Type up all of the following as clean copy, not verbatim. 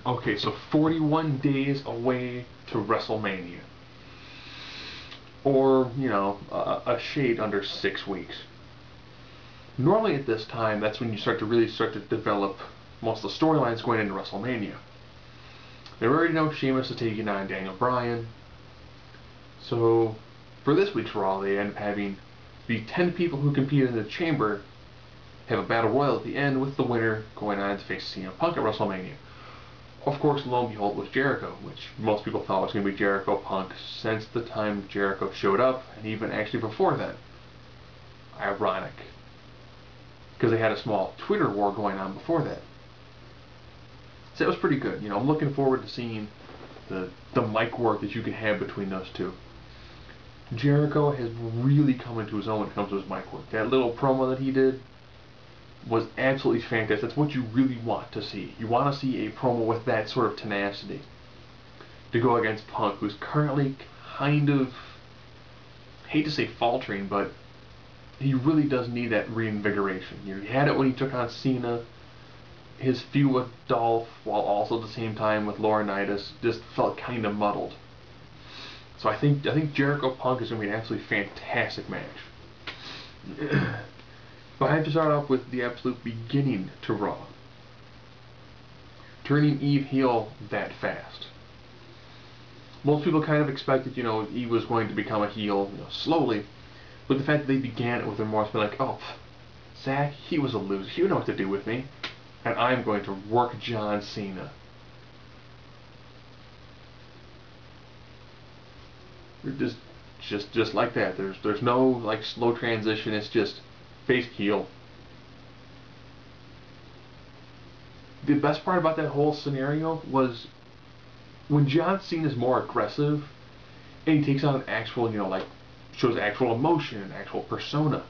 Okay, so 41 days away to WrestleMania. Or, a shade under 6 weeks. Normally at this time, that's when you really start to develop most of the storylines going into WrestleMania. They already know Sheamus is taking on Daniel Bryan. So, for this week's Raw, they end up having the 10 people who compete in the Chamber have a battle royal at the end with the winner going on to face CM Punk at WrestleMania. Of course, lo and behold, it was Jericho, which most people thought was going to be Jericho Punk since the time Jericho showed up, and even actually before then. Ironic. Because they had a small Twitter war going on before that. So that was pretty good. I'm looking forward to seeing the mic work that you can have between those two. Jericho has really come into his own when it comes to his mic work. That little promo that he did was absolutely fantastic. That's what you really want to see. You want to see a promo with that sort of tenacity to go against Punk, who's currently kind of, hate to say faltering, but he really does need that reinvigoration. He had it when he took on Cena. His feud with Dolph, while also at the same time with Laurinaitis, just felt kind of muddled. So I think Jericho Punk is going to be an absolutely fantastic match. But I have to start off with the absolute beginning to Raw. Turning Eve heel that fast. Most people kind of expected, Eve was going to become a heel, slowly. But the fact that they began it with remorse, like, oh, Zach, he was a loser. He would know what to do with me. And I'm going to work John Cena. Just like that. There's no like slow transition. It's just face heel. The best part about that whole scenario was when John Cena is more aggressive and he takes on an actual, shows actual emotion and actual persona.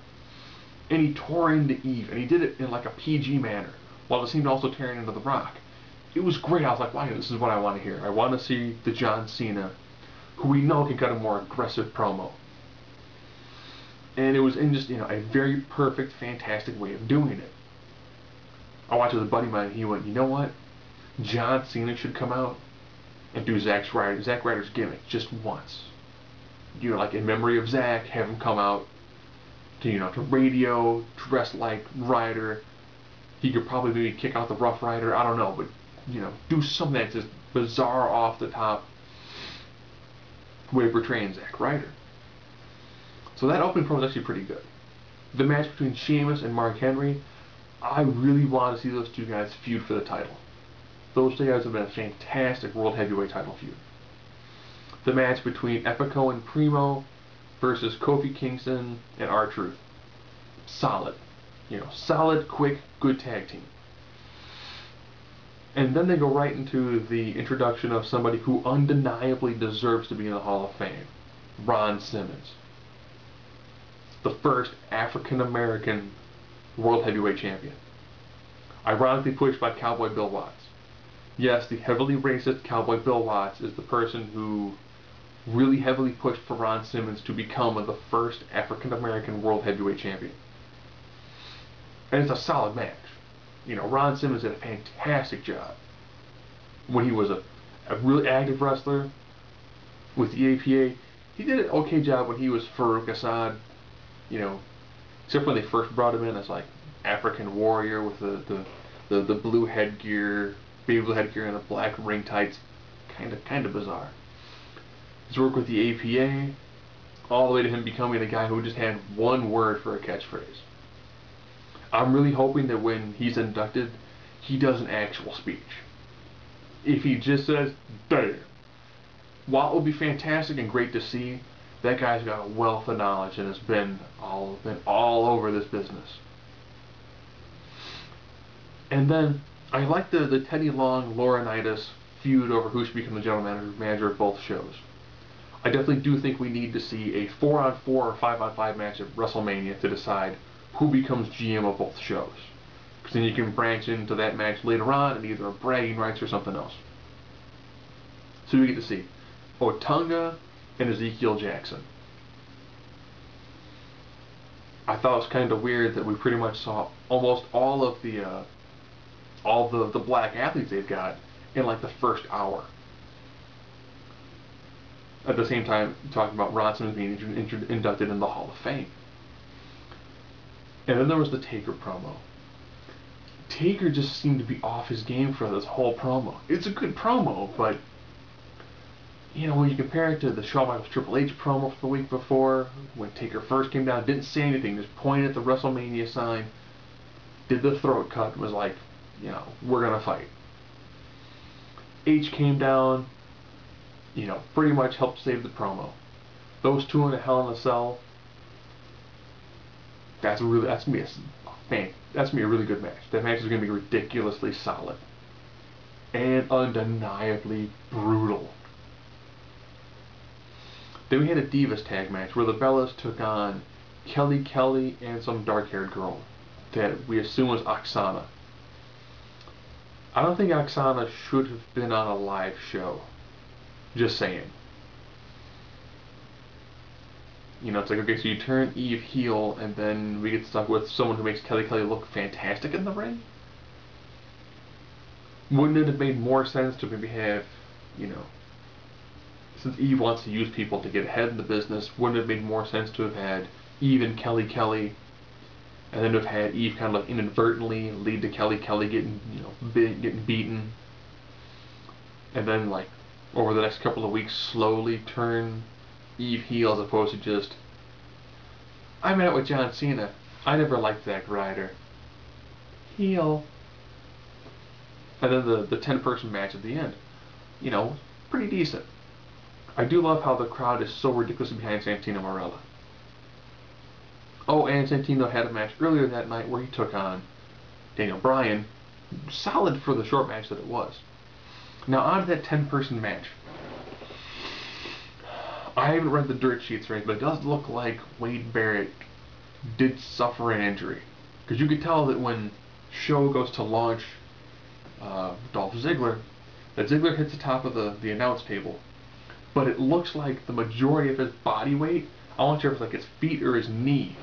And he tore into Eve, and he did it in like a PG manner, while it seemed also tearing into The Rock. It was great. I was like, wow, this is what I want to hear. I want to see the John Cena who we know can cut a more aggressive promo. And it was in just, a very perfect, fantastic way of doing it. I watched with a buddy of mine, and he went, you know what? John Cena should come out and do Zack Ryder's gimmick just once. Like in memory of Zack, have him come out to radio, dress like Ryder. He could probably maybe kick out the Rough Rider, I don't know, but, do something that's just bizarre, off the top way of portraying Zack Ryder. So that opening promo was actually pretty good. The match between Sheamus and Mark Henry, I really want to see those two guys feud for the title. Those two guys have been a fantastic World Heavyweight title feud. The match between Epico and Primo versus Kofi Kingston and R-Truth. Solid. Solid, quick, good tag team. And then they go right into the introduction of somebody who undeniably deserves to be in the Hall of Fame. Ron Simmons. The first African-American World Heavyweight Champion. Ironically pushed by Cowboy Bill Watts. Yes, the heavily racist Cowboy Bill Watts is the person who really heavily pushed for Ron Simmons to become the first African-American World Heavyweight Champion. And it's a solid match. Ron Simmons did a fantastic job when he was a really active wrestler with the APA. He did an okay job when he was Farouk Assad, except when they first brought him in as like African warrior with the blue headgear, baby blue headgear, and the black ring tights. Kind of bizarre. His work with the APA, all the way to him becoming the guy who just had one word for a catchphrase. I'm really hoping that when he's inducted, he does an actual speech. If he just says, damn, while it will be fantastic and great to see, that guy's got a wealth of knowledge and has been all over this business. And then, I like the Teddy Long, Laurinaitis feud over who should become the general manager of both shows. I definitely do think we need to see a 4-on-4 or 5-on-5 match at WrestleMania to decide who becomes GM of both shows. Because then you can branch into that match later on in either a bragging rights or something else. So we get to see Otunga and Ezekiel Jackson. I thought it was kind of weird that we pretty much saw almost all of the black athletes they've got in like the first hour. At the same time, talking about Ron Simmons being inducted in the Hall of Fame. And then there was the Taker promo. Taker just seemed to be off his game for this whole promo. It's a good promo, but you know, when you compare it to the Shawn Michaels Triple H promo for the week before, when Taker first came down, didn't say anything, just pointed at the WrestleMania sign, did the throat cut, was like, you know, we're gonna fight. H came down, you know, pretty much helped save the promo. Those two in a Hell in a Cell, that's gonna be a really good match. That match is gonna be ridiculously solid and undeniably brutal. Then we had a Divas tag match where the Bellas took on Kelly Kelly and some dark-haired girl that we assume was Oksana. I don't think Oksana should have been on a live show. Just saying. You know, it's like, okay, so you turn Eve heel and then we get stuck with someone who makes Kelly Kelly look fantastic in the ring? Wouldn't it have made more sense to maybe have, you know, since Eve wants to use people to get ahead in the business, wouldn't it have made more sense to have had Eve and Kelly Kelly, and then to have had Eve kind of like inadvertently lead to Kelly Kelly getting, you know, getting beaten, and then like over the next couple of weeks slowly turn Eve heel as opposed to just, I met with John Cena. I never liked Zack Ryder. Heel. And then the 10-person match at the end, you know, pretty decent. I do love how the crowd is so ridiculously behind Santino Marella. Oh, and Santino had a match earlier that night where he took on Daniel Bryan. Solid for the short match that it was. Now on to that 10-person match. I haven't read the dirt sheets or anything, but it does look like Wade Barrett did suffer an injury. Because you could tell that when Show goes to launch Dolph Ziggler, that Ziggler hits the top of the announce table. But it looks like the majority of his body weight, I don't know if it's like his feet or his knee,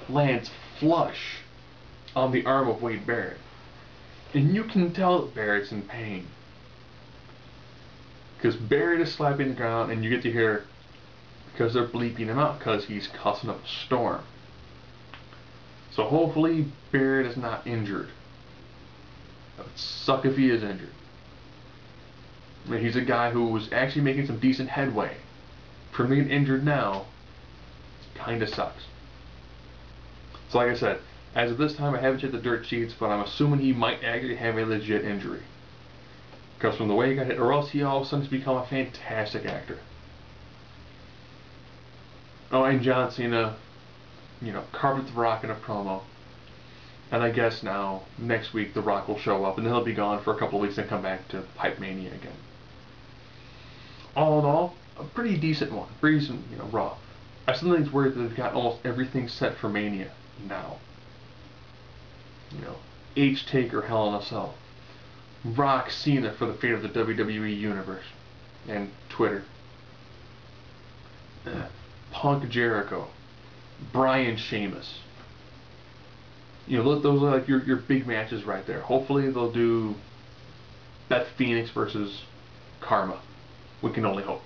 lands flush on the arm of Wade Barrett. And you can tell that Barrett's in pain. Because Barrett is slapping the ground and you get to hear, because they're bleeping him out, because he's cussing up a storm. So hopefully Barrett is not injured. It would suck if he is injured. I mean, he's a guy who was actually making some decent headway. For being injured now, it kinda sucks. So like I said, as of this time I haven't checked the dirt sheets, but I'm assuming he might actually have a legit injury. Because from the way he got hit, or else he all of a sudden has become a fantastic actor. Oh, and John Cena, you know, carved The Rock in a promo. And I guess now, next week, The Rock will show up, and then he'll be gone for a couple of weeks and come back to Hype Mania again. All in all, a pretty decent one. Pretty decent, you know, Raw. I still think it's weird that they've got almost everything set for Mania now. You know, H Taker, Hell in a Cell. Rock Cena for the fate of the WWE Universe. And Twitter. Punk Jericho. Brian Sheamus. You know, those are like your big matches right there. Hopefully they'll do Beth Phoenix versus Karma. We can only hope.